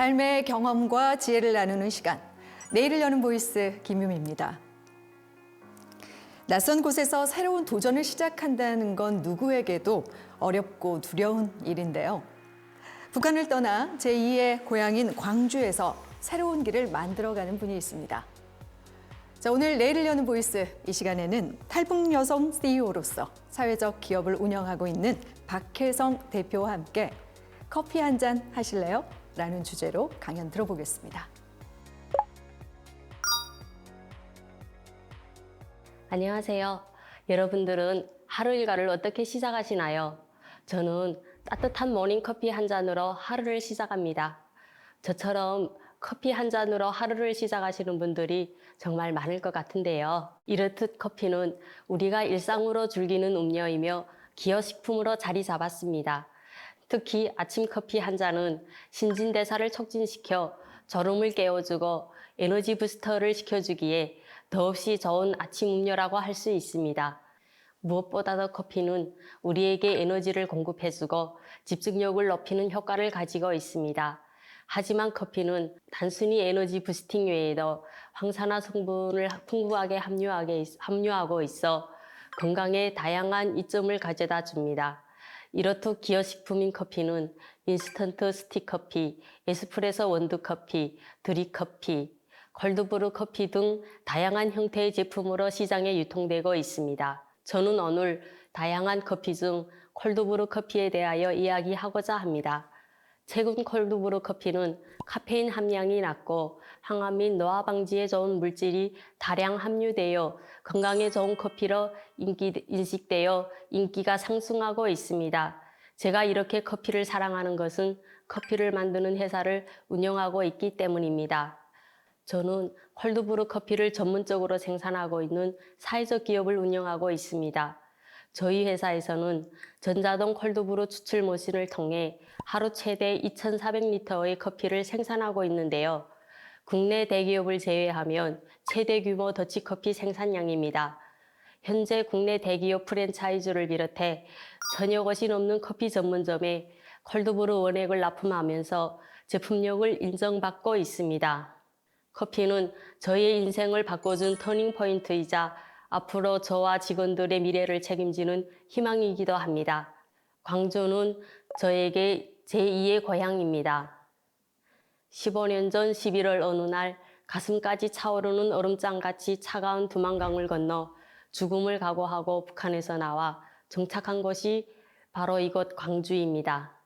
삶의 경험과 지혜를 나누는 시간. 내일을 여는 보이스 김유미입니다. 낯선 곳에서 새로운 도전을 시작한다는 건 누구에게도 어렵고 두려운 일인데요. 북한을 떠나 제2의 고향인 광주에서 새로운 길을 만들어가는 분이 있습니다. 자, 오늘 내일을 여는 보이스 이 시간에는 탈북 여성 CEO로서 사회적 기업을 운영하고 있는 박혜성 대표와 함께 커피 한 잔 하실래요? 라는 주제로 강연 들어보겠습니다. 안녕하세요. 여러분들은 하루 일과를 어떻게 시작하시나요? 저는 따뜻한 모닝커피 한 잔으로 하루를 시작합니다. 저처럼 커피 한 잔으로 하루를 시작하시는 분들이 정말 많을 것 같은데요. 이렇듯 커피는 우리가 일상으로 즐기는 음료이며 기여식품으로 자리 잡았습니다. 특히 아침 커피 한 잔은 신진대사를 촉진시켜 졸음을 깨워주고 에너지 부스터를 시켜주기에 더없이 좋은 아침 음료라고 할 수 있습니다. 무엇보다도 커피는 우리에게 에너지를 공급해주고 집중력을 높이는 효과를 가지고 있습니다. 하지만 커피는 단순히 에너지 부스팅 외에도 황산화 성분을 풍부하게 함유하고 있어 건강에 다양한 이점을 가져다 줍니다. 이렇듯 기여식품인 커피는 인스턴트 스틱커피, 에스프레소 원두커피, 드립커피, 콜드브루 커피 등 다양한 형태의 제품으로 시장에 유통되고 있습니다. 저는 오늘 다양한 커피 중 콜드브루 커피에 대하여 이야기하고자 합니다. 최근 콜드브루 커피는 카페인 함량이 낮고 항암 및 노화 방지에 좋은 물질이 다량 함유되어 건강에 좋은 커피로 인식되어 인기가 상승하고 있습니다. 제가 이렇게 커피를 사랑하는 것은 커피를 만드는 회사를 운영하고 있기 때문입니다. 저는 콜드브루 커피를 전문적으로 생산하고 있는 사회적 기업을 운영하고 있습니다. 저희 회사에서는 전자동 콜드브루 추출 머신을 통해 하루 최대 2,400리터의 커피를 생산하고 있는데요. 국내 대기업을 제외하면 최대 규모 더치커피 생산량입니다. 현재 국내 대기업 프랜차이즈를 비롯해 천여 곳이 넘는 커피 전문점에 콜드브루 원액을 납품하면서 제품력을 인정받고 있습니다. 커피는 저의 인생을 바꿔준 터닝포인트이자 앞으로 저와 직원들의 미래를 책임지는 희망이기도 합니다. 광주는 저에게 제2의 고향입니다. 15년 전 11월 어느 날 가슴까지 차오르는 얼음장같이 차가운 두만강을 건너 죽음을 각오하고 북한에서 나와 정착한 곳이 바로 이곳 광주입니다.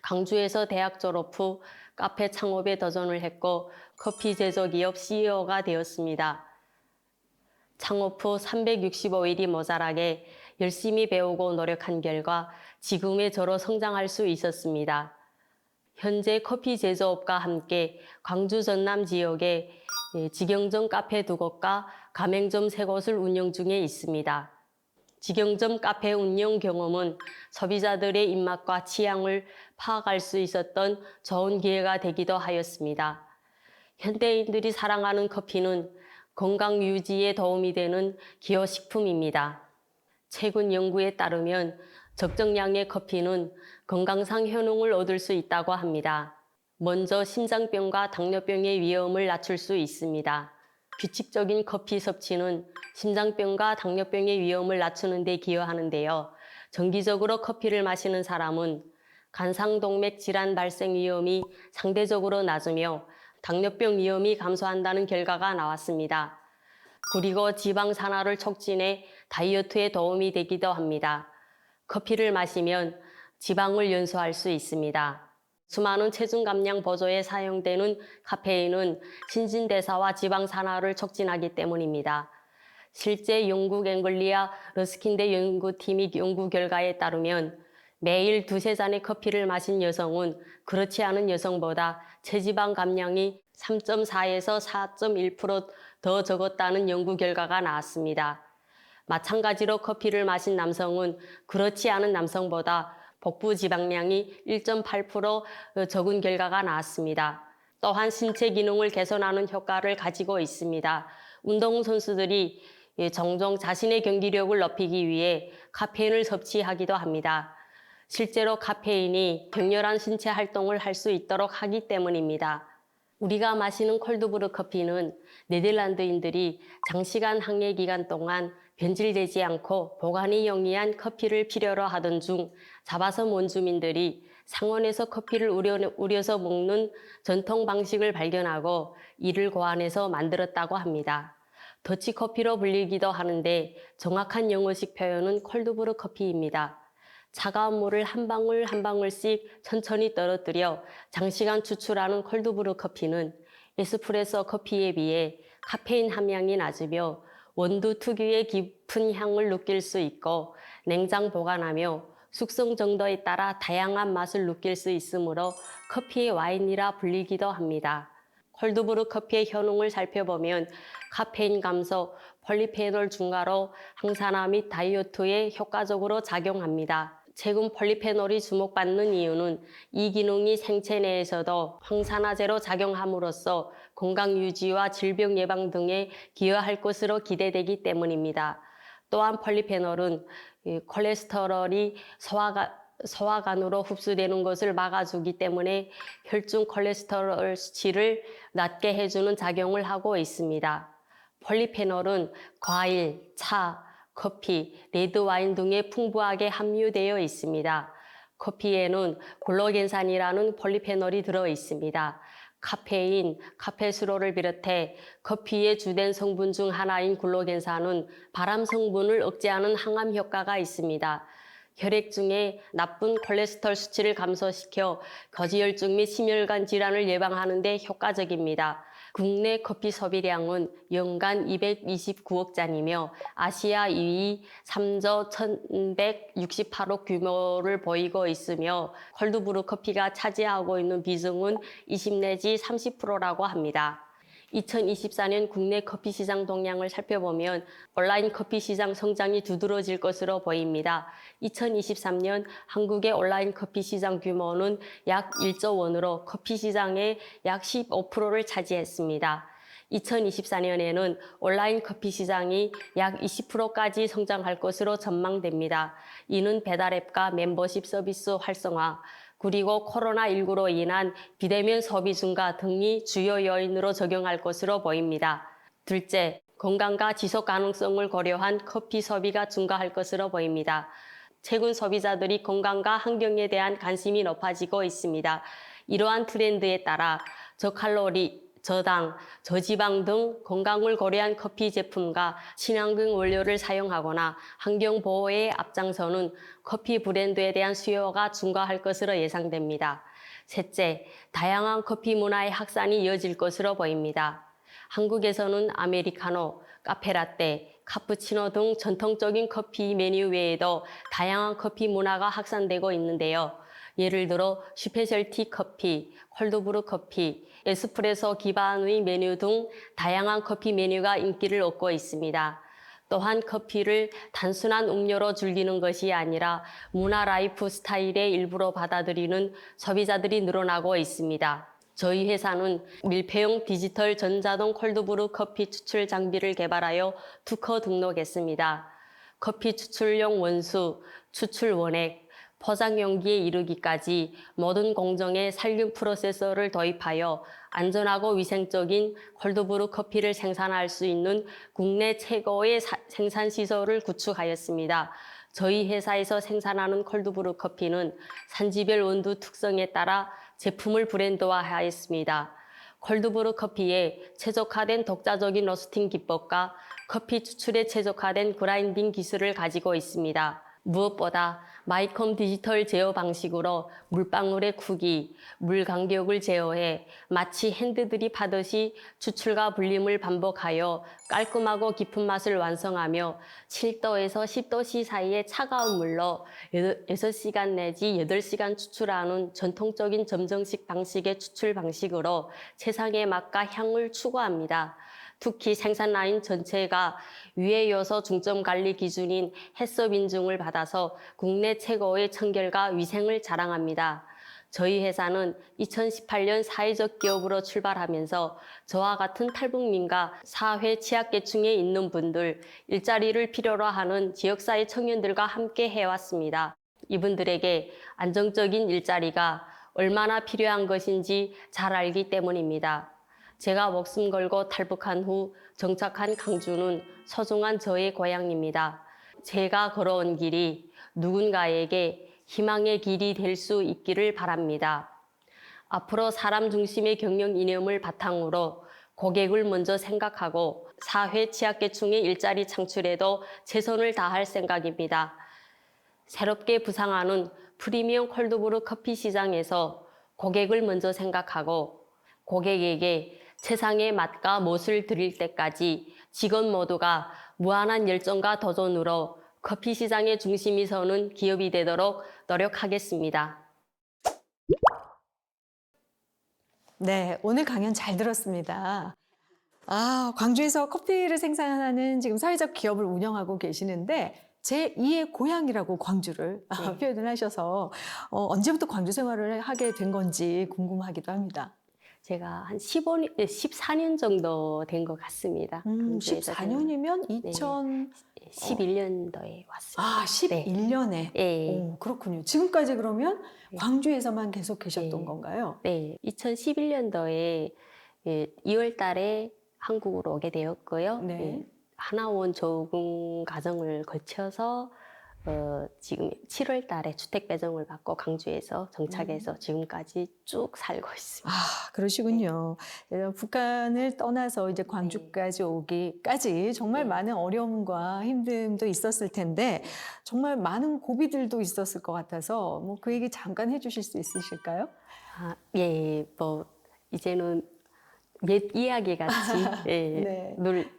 광주에서 대학 졸업 후 카페 창업에 도전을 했고 커피 제조기업 CEO가 되었습니다. 창업 후 365일이 모자라게 열심히 배우고 노력한 결과 지금의 저로 성장할 수 있었습니다. 현재 커피 제조업과 함께 광주 전남 지역에 직영점 카페 2곳과 가맹점 3곳을 운영 중에 있습니다. 직영점 카페 운영 경험은 소비자들의 입맛과 취향을 파악할 수 있었던 좋은 기회가 되기도 하였습니다. 현대인들이 사랑하는 커피는 건강 유지에 도움이 되는 기여식품입니다. 최근 연구에 따르면 적정량의 커피는 건강상 효능을 얻을 수 있다고 합니다. 먼저 심장병과 당뇨병의 위험을 낮출 수 있습니다. 규칙적인 커피 섭취는 심장병과 당뇨병의 위험을 낮추는 데 기여하는데요. 정기적으로 커피를 마시는 사람은 간상동맥 질환 발생 위험이 상대적으로 낮으며 당뇨병 위험이 감소한다는 결과가 나왔습니다. 그리고 지방 산화를 촉진해 다이어트에 도움이 되기도 합니다. 커피를 마시면 지방을 연소할 수 있습니다. 수많은 체중 감량 보조에 사용되는 카페인은 신진대사와 지방 산화를 촉진하기 때문입니다. 실제 영국 앵글리아 러스킨대 연구팀의 연구 결과에 따르면 매일 2~3잔의 커피를 마신 여성은 그렇지 않은 여성보다 체지방 감량이 3.4에서 4.1% 더 적었다는 연구 결과가 나왔습니다. 마찬가지로 커피를 마신 남성은 그렇지 않은 남성보다 복부 지방량이 1.8% 적은 결과가 나왔습니다. 또한 신체 기능을 개선하는 효과를 가지고 있습니다. 운동선수들이 종종 자신의 경기력을 높이기 위해 카페인을 섭취하기도 합니다. 실제로 카페인이 격렬한 신체 활동을 할 수 있도록 하기 때문입니다. 우리가 마시는 콜드브루 커피는 네덜란드인들이 장시간 항해 기간 동안 변질되지 않고 보관이 용이한 커피를 필요로 하던 중 자바섬 원주민들이 상온에서 커피를 우려서 먹는 전통 방식을 발견하고 이를 고안해서 만들었다고 합니다. 더치커피로 불리기도 하는데 정확한 영어식 표현은 콜드브루 커피입니다. 차가운 물을 한 방울 한 방울씩 천천히 떨어뜨려 장시간 추출하는 콜드브루 커피는 에스프레소 커피에 비해 카페인 함량이 낮으며 원두 특유의 깊은 향을 느낄 수 있고 냉장 보관하며 숙성 정도에 따라 다양한 맛을 느낄 수 있으므로 커피의 와인이라 불리기도 합니다. 콜드브루 커피의 효능을 살펴보면 카페인 감소, 폴리페놀 증가로 항산화 및 다이어트에 효과적으로 작용합니다. 최근 폴리페놀이 주목받는 이유는 이 기능이 생체 내에서도 항산화제로 작용함으로써 건강 유지와 질병 예방 등에 기여할 것으로 기대되기 때문입니다. 또한 폴리페놀은 콜레스테롤이 소화관으로 흡수되는 것을 막아주기 때문에 혈중 콜레스테롤 수치를 낮게 해주는 작용을 하고 있습니다. 폴리페놀은 과일, 차, 커피, 레드와인 등에 풍부하게 함유되어 있습니다. 커피에는 글루겐산이라는 폴리페놀이 들어 있습니다. 카페인, 카페수로를 비롯해 커피의 주된 성분 중 하나인 글루겐산은 발암 성분을 억제하는 항암 효과가 있습니다. 혈액 중에 나쁜 콜레스테롤 수치를 감소시켜 거지혈증 및 심혈관 질환을 예방하는 데 효과적입니다. 국내 커피 소비량은 연간 229억 잔이며 아시아 2위 3조 1168억 규모를 보이고 있으며 콜드브루 커피가 차지하고 있는 비중은 20 내지 30%라고 합니다. 2024년 국내 커피 시장 동향을 살펴보면 온라인 커피 시장 성장이 두드러질 것으로 보입니다. 2023년 한국의 온라인 커피 시장 규모는 약 1조 원으로 커피 시장의 약 15%를 차지했습니다. 2024년에는 온라인 커피 시장이 약 20%까지 성장할 것으로 전망됩니다. 이는 배달앱과 멤버십 서비스 활성화, 그리고 코로나19로 인한 비대면 소비 증가 등이 주요 요인으로 적용할 것으로 보입니다. 둘째, 건강과 지속 가능성을 고려한 커피 소비가 증가할 것으로 보입니다. 최근 소비자들이 건강과 환경에 대한 관심이 높아지고 있습니다. 이러한 트렌드에 따라 저칼로리, 저당, 저지방 등 건강을 고려한 커피 제품과 친환경 원료를 사용하거나 환경 보호에 앞장서는 커피 브랜드에 대한 수요가 증가할 것으로 예상됩니다. 셋째, 다양한 커피 문화의 확산이 이어질 것으로 보입니다. 한국에서는 아메리카노, 카페라떼, 카푸치노 등 전통적인 커피 메뉴 외에도 다양한 커피 문화가 확산되고 있는데요. 예를 들어 스페셜티 커피, 콜드브루 커피, 에스프레소 기반의 메뉴 등 다양한 커피 메뉴가 인기를 얻고 있습니다. 또한 커피를 단순한 음료로 즐기는 것이 아니라 문화 라이프 스타일의 일부로 받아들이는 소비자들이 늘어나고 있습니다. 저희 회사는 밀폐형 디지털 전자동 콜드브루 커피 추출 장비를 개발하여 특허 등록했습니다. 커피 추출용 원수, 추출 원액, 포장 용기에 이르기까지 모든 공정에 살균 프로세서를 도입하여 안전하고 위생적인 콜드브루 커피를 생산할 수 있는 국내 최고의 생산 시설을 구축하였습니다. 저희 회사에서 생산하는 콜드브루 커피는 산지별 온도 특성에 따라 제품을 브랜드화하였습니다. 콜드브루 커피에 최적화된 독자적인 로스팅 기법과 커피 추출에 최적화된 그라인딩 기술을 가지고 있습니다. 무엇보다 마이컴 디지털 제어 방식으로 물방울의 크기, 물 간격을 제어해 마치 핸드드립 하듯이 추출과 분림을 반복하여 깔끔하고 깊은 맛을 완성하며 7도에서 10도씨 사이의 차가운 물로 6시간 내지 8시간 추출하는 전통적인 점정식 방식의 추출 방식으로 최상의 맛과 향을 추구합니다. 특히 생산 라인 전체가 유해 요소 중점 관리 기준인 해썹 인증을 받아서 국내 최고의 청결과 위생을 자랑합니다. 저희 회사는 2018년 사회적 기업으로 출발하면서 저와 같은 탈북민과 사회 취약계층에 있는 분들, 일자리를 필요로 하는 지역사회 청년들과 함께 해왔습니다. 이분들에게 안정적인 일자리가 얼마나 필요한 것인지 잘 알기 때문입니다. 제가 목숨 걸고 탈북한 후 정착한 광주는 소중한 저의 고향입니다. 제가 걸어온 길이 누군가에게 희망의 길이 될 수 있기를 바랍니다. 앞으로 사람 중심의 경영 이념을 바탕으로 고객을 먼저 생각하고 사회 취약계층의 일자리 창출에도 최선을 다할 생각입니다. 새롭게 부상하는 프리미엄 콜드브루 커피 시장에서 고객을 먼저 생각하고 고객에게 최상의 맛과 멋을 드릴 때까지 직원 모두가 무한한 열정과 도전으로 커피 시장의 중심이 서는 기업이 되도록 노력하겠습니다. 네, 오늘 강연 잘 들었습니다. 아, 광주에서 커피를 생산하는 지금 사회적 기업을 운영하고 계시는데 제2의 고향이라고 광주를 네. 표현을 하셔서 언제부터 광주 생활을 하게 된 건지 궁금하기도 합니다. 제가 한 14년 정도 된 것 같습니다. 광주에서 14년이면 네. 11년도에 왔습니다. 아, 11년에. 네. 오, 그렇군요. 지금까지 그러면 네. 광주에서만 계속 계셨던 네. 건가요? 네, 2011년도에 2월 달에 한국으로 오게 되었고요. 네. 예, 하나원 적응 과정을 거쳐서 지금 7월 달에 주택 배정을 받고 광주에서 정착해서 지금까지 쭉 살고 있습니다. 아, 그러시군요. 북한을 떠나서 이제 광주까지 오기까지 정말 네. 많은 어려움과 힘듦도 있었을 텐데 정말 많은 고비들도 있었을 것 같아서 뭐 그 얘기 잠깐 해주실 수 있으실까요? 아, 예, 뭐 이제는 옛 이야기 같이 예, 네. 늘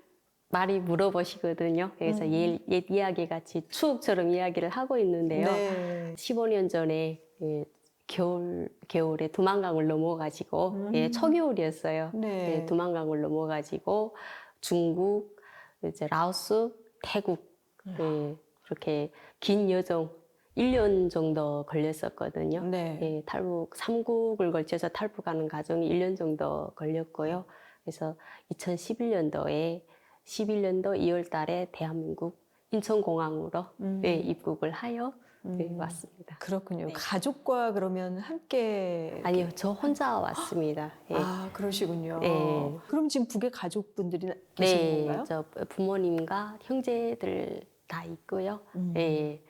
많이 물어보시거든요. 그래서 옛 이야기 같이 추억처럼 이야기를 하고 있는데요. 네. 15년 전에 예, 겨울에 두만강을 넘어가지고 예, 초겨울이었어요. 네. 예, 두만강을 넘어가지고 중국, 이제 라오스, 태국 예, 그렇게 긴 여정 1년 정도 걸렸었거든요. 네. 예, 탈북 3국을 걸쳐서 탈북하는 과정이 1년 정도 걸렸고요. 그래서 2011년도 2월 달에 대한민국 인천공항으로 예, 입국을 하여 네, 왔습니다. 그렇군요. 네. 가족과 그러면 함께 아니요, 저 혼자 왔습니다. 예. 아, 그러시군요. 네. 그럼 지금 북에 가족분들이 계신 네, 건가요? 저 부모님과 형제들 다 있고요. 예,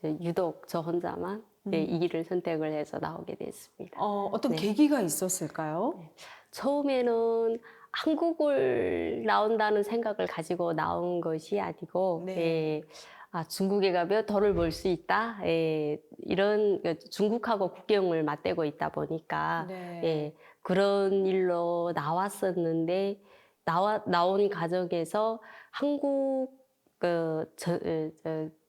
유독 저 혼자만 예, 이 길을 선택을 해서 나오게 됐습니다. 어떤 네. 계기가 있었을까요? 처음에는 한국을 나온다는 생각을 가지고 나온 것이 아니고 네. 예, 아, 중국에 가면 돈을 벌 수 있다. 예, 이런 중국하고 국경을 맞대고 있다 보니까 네. 예, 그런 일로 나왔었는데 나온 과정에서 한국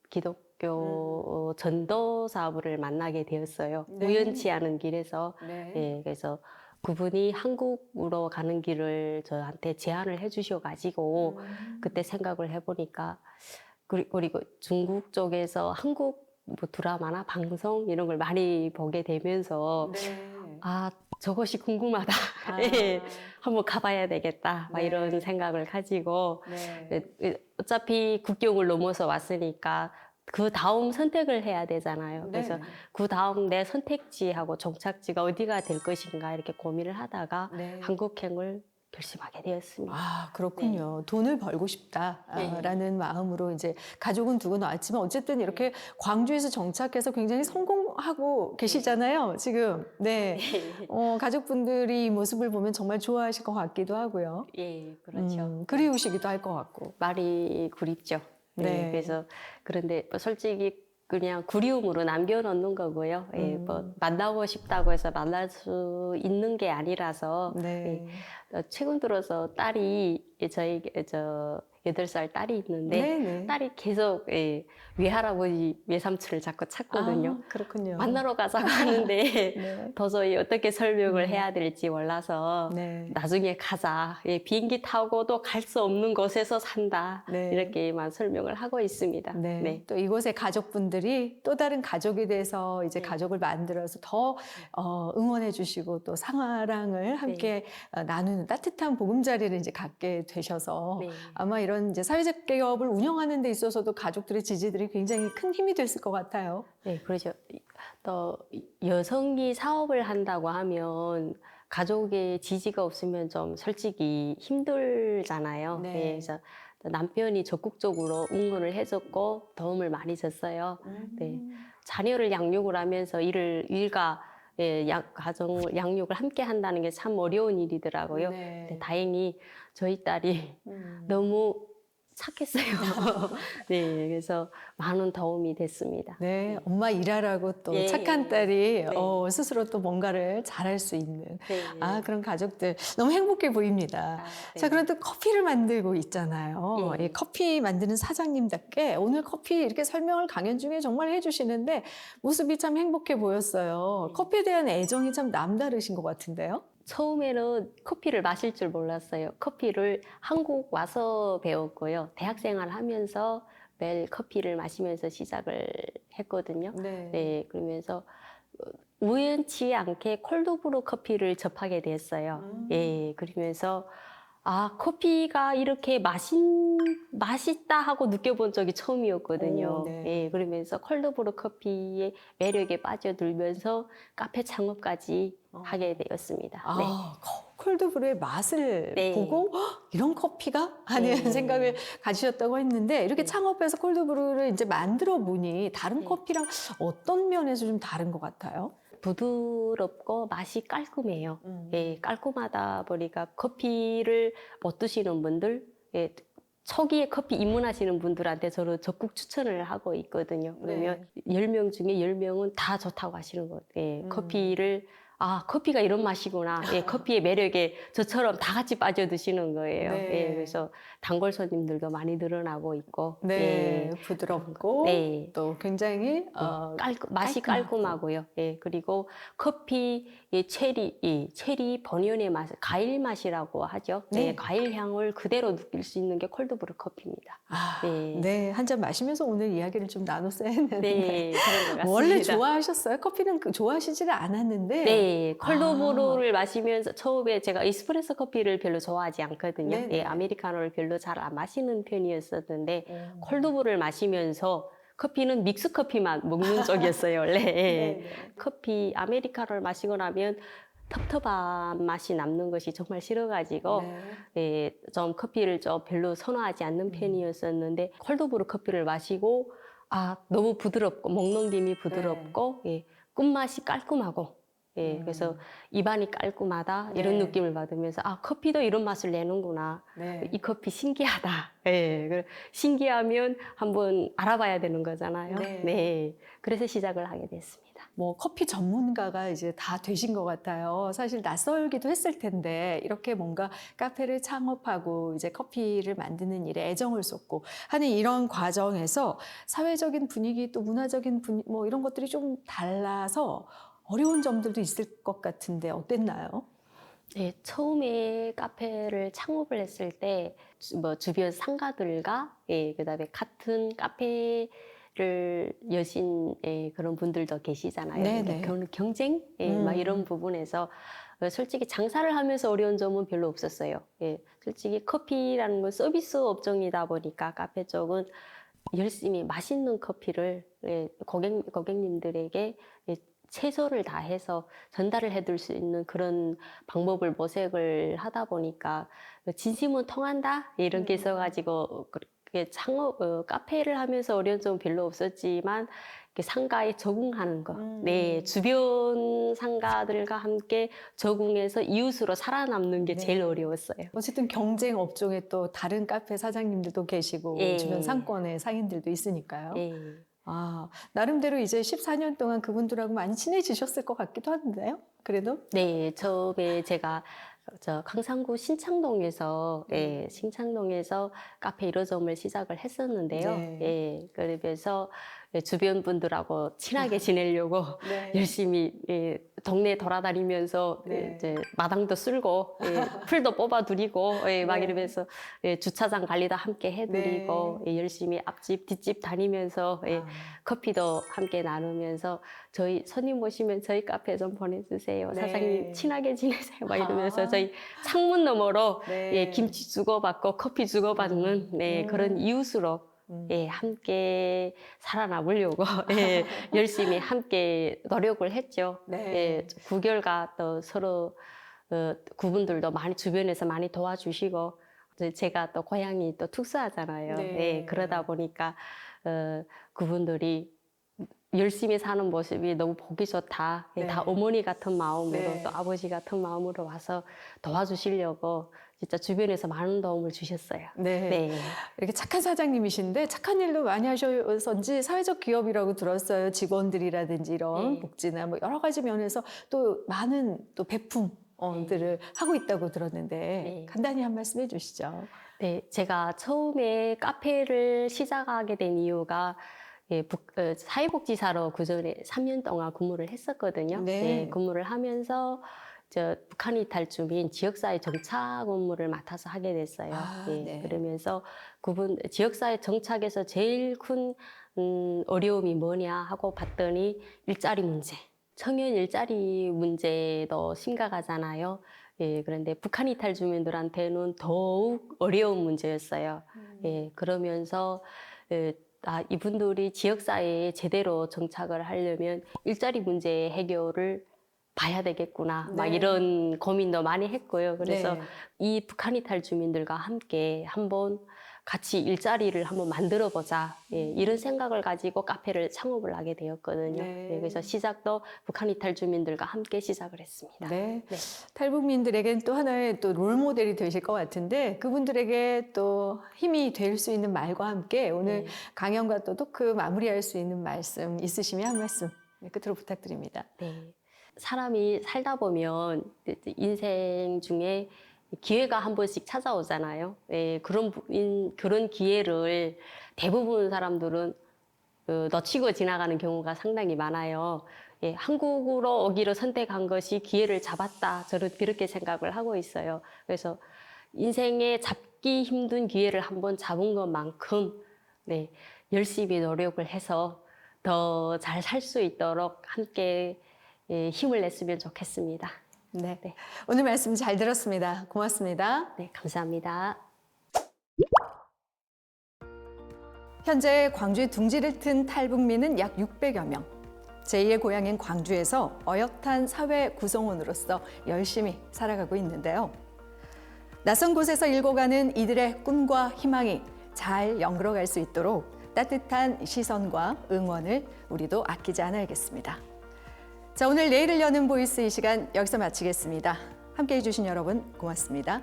기독교 전도 사부를 만나게 되었어요. 네. 우연치 않은 길에서 네. 예, 그래서 그분이 한국으로 가는 길을 저한테 제안을 해주셔가지고 그때 생각을 해보니까 그리고 중국 쪽에서 한국 뭐 드라마나 방송 이런 걸 많이 보게 되면서 네. 아 저것이 궁금하다. 아. 예, 한번 가봐야 되겠다. 막 네. 이런 생각을 가지고 네. 어차피 국경을 넘어서 왔으니까 그 다음 선택을 해야 되잖아요. 그래서 네. 그 다음 내 선택지하고 정착지가 어디가 될 것인가 이렇게 고민을 하다가 네. 한국행을 결심하게 되었습니다. 아, 그렇군요. 돈을 벌고 싶다라는 마음으로 이제 가족은 두고 나왔지만 어쨌든 이렇게 광주에서 정착해서 굉장히 성공하고 계시잖아요, 지금. 네. 가족분들이 이 모습을 보면 정말 좋아하실 것 같기도 하고요. 예, 그렇죠. 그리우시기도 할 것 같고. 말이 그립죠. 네. 네. 그래서 그런데 뭐 솔직히 그냥 그리움으로 남겨놓는 거고요. 예, 뭐 만나고 싶다고 해서 만날 수 있는 게 아니라서 네. 최근 들어서 딸이 저희 8살 딸이 있는데 네네. 딸이 계속 예, 외할아버지 외삼촌을 자꾸 찾거든요. 아, 그렇군요. 만나러 가자고 하는데 네. 도저히 어떻게 설명을 해야 될지 몰라서 네. 나중에 가자. 예, 비행기 타고도 갈 수 없는 곳에서 산다. 네. 이렇게만 설명을 하고 있습니다. 네. 네. 또 이곳의 가족분들이 또 다른 가족이 돼서 이제 네. 가족을 만들어서 더 응원해 주시고 또 사랑을 함께 나누는 따뜻한 보금자리를 이제 갖게 되셔서 네. 아마 이런 이런 이제 사회적 기업을 운영하는 데 있어서도 가족들의 지지들이 굉장히 큰 힘이 됐을 것 같아요. 네, 그렇죠. 또 여성이 사업을 한다고 하면 가족의 지지가 없으면 좀 솔직히 힘들잖아요. 네. 예, 그래서 남편이 적극적으로 응원을 해줬고 도움을 많이 줬어요. 네, 자녀를 양육을 하면서 일과 가정 양육을 함께 한다는 게 참 어려운 일이더라고요. 네. 근데 다행히 저희 딸이 너무 착했어요. 네, 그래서 많은 도움이 됐습니다. 네, 엄마 일하라고 또 예, 착한 딸이 네. 스스로 또 뭔가를 잘할 수 있는 네. 그런 가족들 너무 행복해 보입니다. 네. 자, 그런데 커피를 만들고 있잖아요. 예. 이 커피 만드는 사장님답게 오늘 커피 이렇게 설명을 강연 중에 정말 해주시는데 모습이 참 행복해 보였어요. 커피에 대한 애정이 참 남다르신 것 같은데요. 처음에는 커피를 마실 줄 몰랐어요. 커피를 한국 와서 배웠고요. 대학생활 하면서 매일 커피를 마시면서 시작을 했거든요. 네, 그러면서 우연치 않게 콜드브루 커피를 접하게 됐어요. 예, 그러면서 커피가 이렇게 맛있다 하고 느껴본 적이 처음이었거든요. 오, 네. 예, 그러면서 콜드브루 커피의 매력에 빠져들면서 카페 창업까지 하게 되었습니다. 네. 콜드브루의 맛을 네. 보고 이런 커피가 하는 네. 생각을 가지셨다고 했는데 이렇게 네. 창업해서 콜드브루를 이제 만들어 보니 다른 네. 커피랑 어떤 면에서 좀 다른 것 같아요? 부드럽고 맛이 깔끔해요. 예, 깔끔하다 보니까 커피를 못 드시는 분들, 초기에 커피 입문하시는 분들한테 저는 적극 추천을 하고 있거든요. 그러면 10명 중에 10명은 다 좋다고 하시는 것 같아요. 커피를 커피가 이런 맛이구나. 예, 커피의 매력에 저처럼 다 같이 빠져 드시는 거예요. 네. 예, 그래서 단골 손님들도 많이 늘어나고 있고. 네, 예, 부드럽고 네. 또 굉장히 맛이 깔끔하고요. 예, 그리고 커피의 체리 본연의 맛, 과일 맛이라고 하죠. 네. 네, 과일 향을 그대로 느낄 수 있는 게 콜드브루 커피입니다. 네. 한 잔 마시면서 오늘 이야기를 좀 나눴어야 했는데 네, 그런 것 같습니다. 원래 좋아하셨어요? 커피는 좋아하시지를 않았는데 네, 콜드브루를 마시면서 처음에 제가 에스프레소 커피를 별로 좋아하지 않거든요. 네네. 예, 아메리카노를 별로 잘 안 마시는 편이었었는데 콜드브루를 마시면서 커피는 믹스 커피만 먹는 쪽이었어요, 원래. 네네. 커피 아메리카노를 마시고 나면 텁텁한 맛이 남는 것이 정말 싫어가지고 좀 커피를 좀 별로 선호하지 않는 편이었었는데 콜드브루 커피를 마시고 너무 부드럽고 목넘김이 부드럽고 끝맛이 깔끔하고 그래서 입안이 깔끔하다 이런 네. 느낌을 받으면서 커피도 이런 맛을 내는구나. 이 커피 신기하다. 신기하면 한번 알아봐야 되는 거잖아요. 네. 그래서 시작을 하게 됐습니다. 뭐 커피 전문가가 이제 다 되신 것 같아요. 사실 낯설기도 했을 텐데 이렇게 뭔가 카페를 창업하고 이제 커피를 만드는 일에 애정을 쏟고 하는 이런 과정에서 사회적인 분위기 또 문화적인 분위기 뭐 이런 것들이 좀 달라서 어려운 점들도 있을 것 같은데 어땠나요? 네, 처음에 카페를 창업을 했을 때 주변 상가들과 그다음에 같은 카페를 여신 그런 분들도 계시잖아요. 네네. 그러니까 경쟁 막 이런 부분에서 솔직히 장사를 하면서 어려운 점은 별로 없었어요. 솔직히 커피라는 건 서비스 업종이다 보니까 카페 쪽은 열심히 맛있는 커피를 고객님들에게 최선을 다해서 전달을 해줄 수 있는 그런 방법을 모색을 하다 보니까 진심은 통한다 이런 게 있어가지고 그렇게 카페를 하면서 어려운 점은 별로 없었지만 상가에 적응하는 거, 주변 상가들과 함께 적응해서 이웃으로 살아남는 게 제일 어려웠어요. 어쨌든 경쟁 업종에 또 다른 카페 사장님들도 계시고 주변 상권의 상인들도 있으니까요. 나름대로 이제 14년 동안 그분들하고 많이 친해지셨을 것 같기도 한데요. 그래도? 네, 처음에 제가 강산구 신창동에서 신창동에서 카페 1호점을 시작을 했었는데요. 그래서 주변 분들하고 친하게 지내려고 열심히 동네 돌아다니면서 이제 마당도 쓸고 풀도 뽑아드리고 막 이러면서 주차장 관리도 함께 해드리고 열심히 앞집 뒷집 다니면서 커피도 함께 나누면서 저희 손님 오시면 저희 카페 좀 보내주세요. 사장님 친하게 지내세요. 막 이러면서 저희 창문 너머로 네. 예, 김치 주고받고 커피 주고받는 네, 그런 이웃으로 예, 함께 살아남으려고 예, 열심히 함께 노력을 했죠. 네. 예, 9개월간 또 서로 그분들도 많이 주변에서 많이 도와주시고 제가 또 고향이 또 특수하잖아요. 네. 예, 그러다 보니까 그분들이 열심히 사는 모습이 너무 보기 좋다. 예, 네. 다 어머니 같은 마음으로 네. 또 아버지 같은 마음으로 와서 도와주시려고 진짜 주변에서 많은 도움을 주셨어요. 네. 네. 이렇게 착한 사장님이신데 착한 일도 많이 하셔서인지 사회적 기업이라고 들었어요. 직원들이라든지 이런 네. 복지나 뭐 여러 가지 면에서 또 많은 또 배품들을 하고 있다고 들었는데 네. 간단히 한 말씀 해주시죠. 네, 제가 처음에 카페를 시작하게 된 이유가 예, 사회복지사로 그전에 3년 동안 근무를 했었거든요. 네. 근무를 하면서 북한 이탈 주민 지역사회 정착 업무를 맡아서 하게 됐어요. 아, 예, 네. 그러면서 지역사회 정착에서 제일 큰 어려움이 뭐냐 하고 봤더니 일자리 문제. 청년 일자리 문제도 심각하잖아요. 예, 그런데 북한 이탈 주민들한테는 더욱 어려운 문제였어요. 예, 그러면서 이분들이 지역사회에 제대로 정착을 하려면 일자리 문제 해결을 봐야 되겠구나. 막 네. 이런 고민도 많이 했고요. 그래서 네. 이 북한 이탈 주민들과 함께 한번 같이 일자리를 한번 만들어 보자. 예, 이런 생각을 가지고 카페를 창업을 하게 되었거든요. 네. 예, 그래서 시작도 북한 이탈 주민들과 함께 시작을 했습니다. 네. 네. 탈북민들에겐 또 하나의 또 롤모델이 되실 것 같은데 그분들에게 또 힘이 될 수 있는 말과 함께 오늘 네. 강연과 또 토크 마무리할 수 있는 말씀 있으시면 한 말씀 끝으로 부탁드립니다. 네. 사람이 살다 보면 인생 중에 기회가 한 번씩 찾아오잖아요. 예, 그런 기회를 대부분 사람들은 놓치고 지나가는 경우가 상당히 많아요. 예, 한국으로 오기를 선택한 것이 기회를 잡았다. 저는 그렇게 생각을 하고 있어요. 그래서 인생에 잡기 힘든 기회를 한번 잡은 것만큼 네, 열심히 노력을 해서 더 잘 살 수 있도록 함께 예, 힘을 냈으면 좋겠습니다. 네. 네. 오늘 말씀 잘 들었습니다. 고맙습니다. 네, 감사합니다. 현재 광주의 둥지를 튼 탈북민은 약 600여 명. 제2의 고향인 광주에서 어엿한 사회 구성원으로서 열심히 살아가고 있는데요. 낯선 곳에서 일궈가는 이들의 꿈과 희망이 잘 연결어갈 수 있도록 따뜻한 시선과 응원을 우리도 아끼지 않아야겠습니다. 자, 오늘 내일을 여는 보이스 이 시간 여기서 마치겠습니다. 함께해 주신 여러분 고맙습니다.